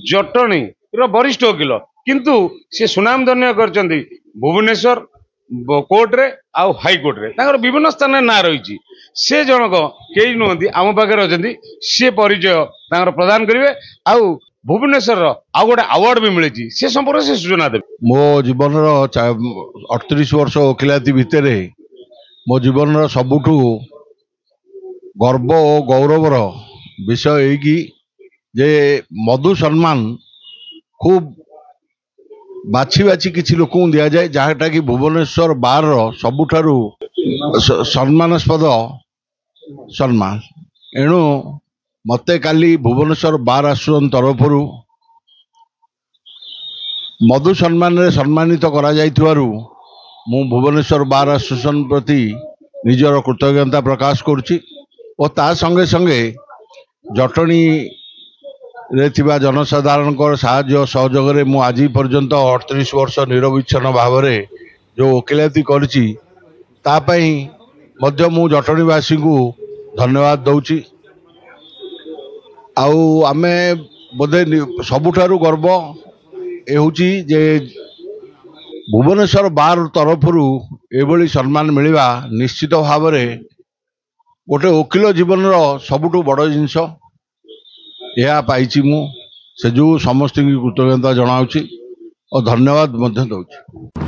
जटणी वरिष्ठ वकिल किंतु से सुनाम धन्य कर भुवनेश्वर कोर्ट रे आउ हाईकोर्ट रे विभिन्न स्थान ना रही से जनक कई नुहति आम पाखे अच्छा सी परिचय प्रदान करेंगे आउ भुवनेश्वर आउ गोटे अवार्ड भी मिली से संपर्क से सूचना देवे। मो जीवन 38 वर्ष वकिलाती भितर मो जीवन सबुठु गर्व और गौरवर विषय यही जे मधु सम्मान खूब बाछी बाछी किसी लोक दि जाए जहाँटा कि भुवनेश्वर बार सबुठारु सम्मानस्पद सम्मान एणु मते काली भुवनेश्वर बार एसोसिएशन तरफ मधु सम्मान रे सम्मानित करा जाइथिवारु मु भुवनेश्वर बार एसोसिएशन प्रति निजर कृतज्ञता प्रकाश करुछि और ता संगे संगे जटणी रे थिबा जनसाधारण साहाय्य सहयोग रे मु आज पर्यंत 38 वर्ष निरविच्छन भाव में जो वकिलाती करछि ता पई मध्य मु जटणीवासी को धन्यवाद दउछि। आउ आमे बोधे सबुठारु गर्व ए होछि जे भुवनेश्वर बार तरफरु एभली सम्मान मिलवा निश्चित भाव में गोटे वकिल जीवन सबुठु बड़ जिनस यह पाइछि मु से जो समस्त की कृतज्ञता जनाउछि और धन्यवाद मध्य दउछि।